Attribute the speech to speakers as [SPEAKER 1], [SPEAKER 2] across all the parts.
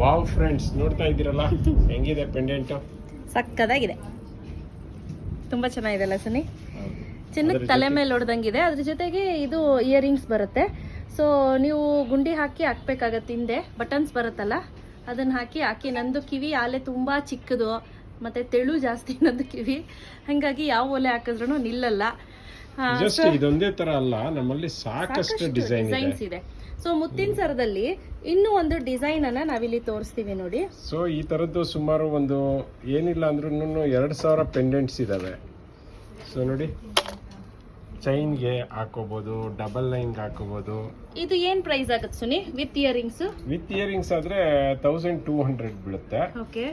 [SPEAKER 1] Wow friends, ನೋಡ್ತಾ ಇದ್ದೀರಲ್ಲ ಹೆಂಗಿದೆ ಪೆಂಡೆಂಟ್.
[SPEAKER 2] ಸಕ್ಕದಾಗಿದೆ, ತುಂಬಾ ಚೆನ್ನಾಗಿದೆ ಅಲ್ಲ ಸನಿ. ಚಿನ್ನಕ್ಕೆ ತಲೆ ಮೇಲೆ ಹೊಡೆದಂಗಿದೆ. ಅದ್ರ ಜೊತೆಗೆ ಇದು ಇಯರಿಂಗ್ಸ್ ಬರುತ್ತೆ. ಸೊ ನೀವು ಗುಂಡಿ ಹಾಕ್ಬೇಕಾಗತ್ತೆ. ಹಿಂದೆ ಬಟನ್ಸ್ ಬರುತ್ತಲ್ಲ, ಅದನ್ನ ಹಾಕಿ ನಂದು ಕಿವಿ ಆಲೆ ತುಂಬಾ ಚಿಕ್ಕದು ಮತ್ತೆ ತೆಳು ಜಾಸ್ತಿ ನಂದು ಕಿವಿ, ಹಂಗಾಗಿ ಯಾವ ಒಲೆ ಹಾಕಿದ್ರೂ ನಿಲ್ಲಲ್ಲ.
[SPEAKER 1] ಜಸ್ಟ್ ಇದೊಂದೇ ತರ ಅಲ್ಲ, ನಮ್ಮಲ್ಲಿ ಸಾಕಷ್ಟು ಡಿಸೈನ್ಸ್ ಇದೆ.
[SPEAKER 2] ಸೊ ಮುತ್ತಿನ ಸರದಲ್ಲಿ ಇನ್ನೂ ಒಂದು ಡಿಸೈನ್ ಅನ್ನ ನಾವಿಲ್ಲಿ ತೋರಿಸ್ತೀವಿ ನೋಡಿ.
[SPEAKER 1] ಸೊ ಈ ತರದ್ದು ಸುಮಾರು ಒಂದು ಏನಿಲ್ಲ ಅಂದ್ರೂ 2000 ಪೆಂಡೆಂಟ್ಸ್ ಇದಾವೆ. ಸೊ ನೋಡಿ, ಚೈನ್ಗೆ ಹಾಕೋಬಹುದು, ಡಬಲ್ ಲೈನ್ ಹಾಕೋಬಹುದು.
[SPEAKER 2] ಇದು ಏನ್ ಪ್ರೈಸ್ ಆಗುತ್ತೆ Suni with earrings?
[SPEAKER 1] With earrings ಆದ್ರೆ 1200 ಬೀಳುತ್ತೆ.
[SPEAKER 2] ಓಕೆ,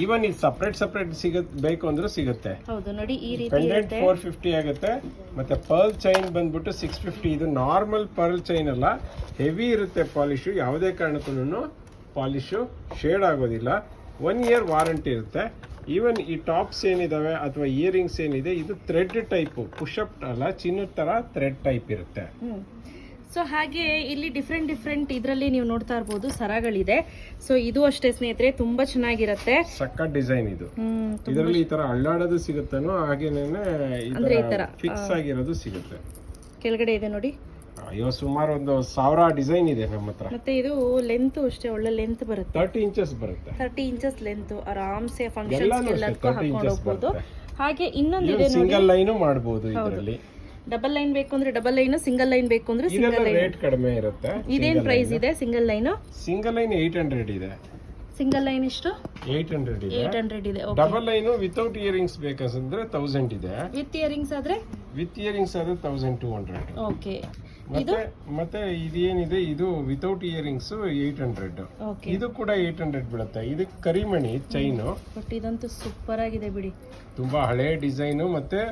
[SPEAKER 1] ಈವನ್ ಇದು ಸಪರೇಟ್ ಬೇಕು ಅಂದ್ರೂ ಸಿಗುತ್ತೆ.
[SPEAKER 2] ಹೌದು ನೋಡಿ, ಈ ರೀತಿ
[SPEAKER 1] ಪೆಂಡೆಂಟ್ 450 ಆಗುತ್ತೆ. ಮತ್ತೆ ಪರ್ಲ್ ಚೈನ್ ಬಂದ್ಬಿಟ್ಟು 650. ಇದು ನಾರ್ಮಲ್ ಪರ್ಲ್ ಚೈನ್ ಅಲ್ಲ, ಹೆವಿ ಇರುತ್ತೆ ಪಾಲಿಶು. ಯಾವುದೇ ಕಾರಣಕ್ಕೂ ಪಾಲಿಶು ಶೇಡ್ ಆಗೋದಿಲ್ಲ. 1 year ವಾರಂಟಿ ಇರುತ್ತೆ. ಈವನ್ ಈ ಟಾಪ್ಸ್ ಏನಿದಾವೆ ಅಥವಾ ಇಯರಿಂಗ್ಸ್ ಏನಿದೆ, ಇದು ಥ್ರೆಡ್ ಟೈಪ್, ಪುಷಪ್ ಅಲ್ಲ, ಚಿನ್ನದ ತರ ಥ್ರೆಡ್ ಟೈಪ್ ಇರುತ್ತೆ.
[SPEAKER 2] ಸೊ ಹಾಗೆ ಇಲ್ಲಿ ಡಿಫ್ರೆಂಟ್ ಇದರಲ್ಲಿ ನೀವು ನೋಡ್ತಾ ಇರ್ಬೋದು ಸರಗಳಿದೆ. ಸೊ ಇದು ಅಷ್ಟೇ ಸ್ನೇಹಿತರೆ, ತುಂಬಾ ಚೆನ್ನಾಗಿರುತ್ತೆ.
[SPEAKER 1] ಸಕ್ಕ ಡಿಸೈನ್ ಇದು. ಇದರಲ್ಲಿ ಈ ತರ ಅಳ್ಳಾಡೋದು ಸಿಗುತ್ತೇನೋ, ಹಾಗೇನೆ ಫಿಕ್ಸ್ ಆಗಿರೋದು ಸಿಗುತ್ತೆ.
[SPEAKER 2] ಕೆಳಗಡೆ ಇದೆ ನೋಡಿ.
[SPEAKER 1] ಅಯ್ಯೋ, ಸುಮಾರು ಒಂದು 1000 ಡಿಸೈನ್ ಇದೆ ನಮ್ಮ ಹತ್ರ.
[SPEAKER 2] ಮತ್ತೆ ಇದು ಲೆಂತ್ ಅಷ್ಟೇ ಒಳ್ಳೆ ಲೆಂತ್ ಬರುತ್ತೆ.
[SPEAKER 1] 30 ಇಂಚಸ್ ಬರುತ್ತೆ.
[SPEAKER 2] 30 ಇಂಚಸ್ ಲೆಂತ್, ಆರಾಮ್ಸೆ ಫಂಕ್ಷನ್ಸ್ ಎಲ್ಲದಕ್ಕೂ ಹಾಕೊಂಡು ಹೋಗ್ಬೋದು. ಹಾಗೆ ಇನ್ನೊಂದು ಇದೆ ನೋಡಿ,
[SPEAKER 1] ಸಿಂಗಲ್ ಲೈನ್ ಮಾಡಬಹುದು. ಇದರಲ್ಲಿ
[SPEAKER 2] ಡಬಲ್ ಲೈನ್ ಬೇಕು ಅಂದ್ರೆ ಡಬಲ್ ಲೈನ್, ಸಿಂಗಲ್ ಲೈನ್ ಬೇಕು ಅಂದ್ರೆ ಸಿಂಗಲ್ ಲೈನ್.
[SPEAKER 1] ರೇಟ್ ಕಡಿಮೆ ಇರುತ್ತೆ.
[SPEAKER 2] ಇದೇನ್ ಪ್ರೈಸ್ ಇದೆ ಸಿಂಗಲ್ ಲೈನ್?
[SPEAKER 1] ಸಿಂಗಲ್ ಲೈನ್ 800 ಇದೆ.
[SPEAKER 2] ಸಿಂಗಲ್ ಲೈನ್ ಎಷ್ಟು?
[SPEAKER 1] 800 ಇದೆ.
[SPEAKER 2] 800 ಇದೆ.
[SPEAKER 1] ಡಬಲ್ ಲೈನ್ ವಿತೌಟ್ ಇಯರಿಂಗ್ಸ್ ಬೇಕಂದ್ರೆ 1000 ಇದೆ.
[SPEAKER 2] ವಿತ್ ಇಯರಿಂಗ್ಸ್ ಆದ್ರೆ
[SPEAKER 1] 1200.
[SPEAKER 2] ಓಕೆ.
[SPEAKER 1] ಮತ್ತೆ ಇದೇನಿದೆ, ಇದು ವಿತೌಟ್ ಇಯರಿಂಗ್ಸ್ 800. ಇದು ಕೂಡ 800 ಬೀಳುತ್ತೆ. ಇದು ಕರಿಮಣಿ ಚೈನ್.
[SPEAKER 2] ಬಟ್ ಇದಂತೂ ಸೂಪರ್ ಆಗಿದೆ ಬಿಡಿ.
[SPEAKER 1] ತುಂಬಾ ಹಳೆ ಡಿಸೈನ್, ಮತ್ತೆ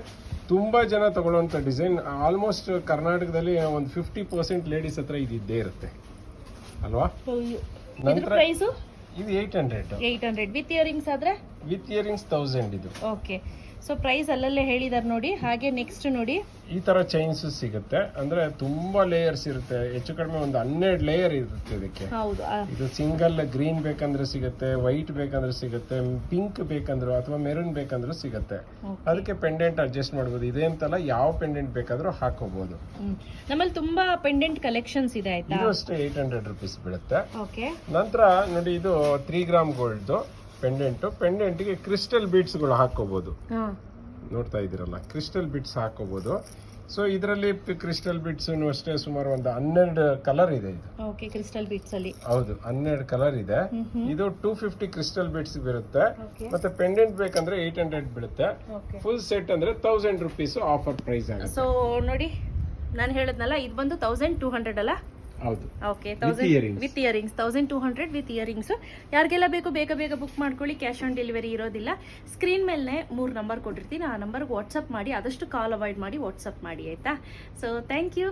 [SPEAKER 1] ತುಂಬಾ ಜನ ತಗೊಳ್ಳುವಂತ ಡಿಸೈನ್. ಆಲ್ಮೋಸ್ಟ್ ಕರ್ನಾಟಕದಲ್ಲಿ ಒಂದು 50% ಲೇಡೀಸ್ ಹತ್ರ ಇದ್ದೇ ಇರುತ್ತೆ ಅಲ್ವಾ.
[SPEAKER 2] ಇದ್ರ ಪ್ರೈಸ್
[SPEAKER 1] ಇದು 800.
[SPEAKER 2] ವಿತ್ ಇಯರಿಂಗ್ಸ್ ಆದ್ರೆ
[SPEAKER 1] ವಿತ್ ಇಯರಿಂಗ್ಸ್ 1000 ಇದು.
[SPEAKER 2] ಓಕೆ. ಸೊ ಪ್ರೈಸ್ ಅಲ್ಲಲ್ಲೇ ಹೇಳಿದಾರೆ ನೋಡಿ. ಹಾಗೆ ನೆಕ್ಸ್ಟ್ ನೋಡಿ,
[SPEAKER 1] ಈ ತರ ಚೈನ್ಸ್ ಸಿಗುತ್ತೆ. ಅಂದ್ರೆ ತುಂಬಾ ಲೇಯರ್ಸ್ ಇರುತ್ತೆ, ಹೆಚ್ಚು ಕಡಿಮೆ ಒಂದು 12 ಲೇಯರ್ ಇರುತ್ತೆ ಇದಕ್ಕೆ.
[SPEAKER 2] ಹೌದು.
[SPEAKER 1] ಇದು ಸಿಂಗಲ್ ಗ್ರೀನ್ ಬೇಕಂದ್ರೆ ಸಿಗುತ್ತೆ, ವೈಟ್ ಬೇಕಂದ್ರೆ ಸಿಗುತ್ತೆ, ಪಿಂಕ್ ಬೇಕಂದ್ರು ಅಥವಾ ಮೆರೂನ್ ಬೇಕಂದ್ರೂ ಸಿಗುತ್ತೆ. ಅದಕ್ಕೆ ಪೆಂಡೆಂಟ್ ಅಡ್ಜಸ್ಟ್ ಮಾಡಬಹುದು. ಇದೆ ಅಂತಲ್ಲ, ಯಾವ ಪೆಂಡೆಂಟ್ ಬೇಕಾದ್ರೂ ಹಾಕೋಬಹುದು.
[SPEAKER 2] ನಮ್ಮಲ್ಲಿ ತುಂಬಾ ಪೆಂಡೆಂಟ್ ಕಲೆಕ್ಷನ್ಸ್ ಇದೆ ಆಯ್ತಾ.
[SPEAKER 1] ಇದು ಅಷ್ಟೇ 800 ರೂಪೀಸ್ ಬೀಳುತ್ತೆ.
[SPEAKER 2] ಓಕೆ.
[SPEAKER 1] ನಂತರ ನೋಡಿ, ಇದು 3 ಗ್ರಾಮ್ ಗೋಲ್ಡ್ ಪೆಂಡೆಂಟ್ಗೆ ಕ್ರಿಸ್ಟಲ್ ಬೀಡ್ಸ್ ಗಳು ಹಾಕೋಬಹುದು. ನೋಡ್ತಾ ಇದ್ದೀರಲ್ಲ, ಕ್ರಿಸ್ಟಲ್ ಬಿಟ್ಸ್ ಹಾಕೋಬಹುದು. ಸೊ ಇದರಲ್ಲಿ ಕ್ರಿಸ್ಟಲ್ ಬಿಟ್ಸ್ ಅಷ್ಟೇ ಸುಮಾರು ಒಂದು 12 ಕಲರ್ ಇದೆ. ಇದು
[SPEAKER 2] ಓಕೆ, ಕ್ರಿಸ್ಟಲ್ ಬಿಟ್ಸ್ ಅಲ್ಲಿ
[SPEAKER 1] ಹೌದು 12 ಕಲರ್ ಇದೆ. ಇದು 250 ಕ್ರಿಸ್ಟಲ್ ಬಿಟ್ಸ್ ಬರುತ್ತೆ. ಮತ್ತೆ ಪೆಂಡೆಂಟ್ ಬೇಕಂದ್ರೆ 800 ಬೀಳುತ್ತೆ. ಫುಲ್ ಸೆಟ್ ಅಂದ್ರೆ 1000 ರೂಪೀಸ್ ಆಫರ್ ಪ್ರೈಸ್ ಆಗುತ್ತೆ.
[SPEAKER 2] ಸೊ ನೋಡಿ, ನಾನು ಹೇಳದ್ನಲ್ಲ, ಇದು ಬಂದು 1200 ಅಲ್ಲ.
[SPEAKER 1] ಹೌದು.
[SPEAKER 2] Okay, 1000 with earrings, 1200 with earrings. ಯಾರಿಗೆಲ್ಲ ಬೇಕು ಬೇಗ ಬುಕ್ ಮಾಡ್ಕೊಳ್ಳಿ. ಕ್ಯಾಶ್ ಆನ್ ಡೆಲಿವರಿ ಇರೋದಿಲ್ಲ. ಸ್ಕ್ರೀನ್ ಮೇಲೆ 3 ನಂಬರ್ ಕೊಟ್ಟಿರ್ತೀನಿ, ಆ ನಂಬರ್ಗೆ ವಾಟ್ಸಪ್ ಮಾಡಿ. ಆದಷ್ಟು ಕಾಲ್ ಅವಾಯ್ಡ್ ಮಾಡಿ ವಾಟ್ಸಪ್ ಮಾಡಿ ಆಯ್ತಾ. So thank you.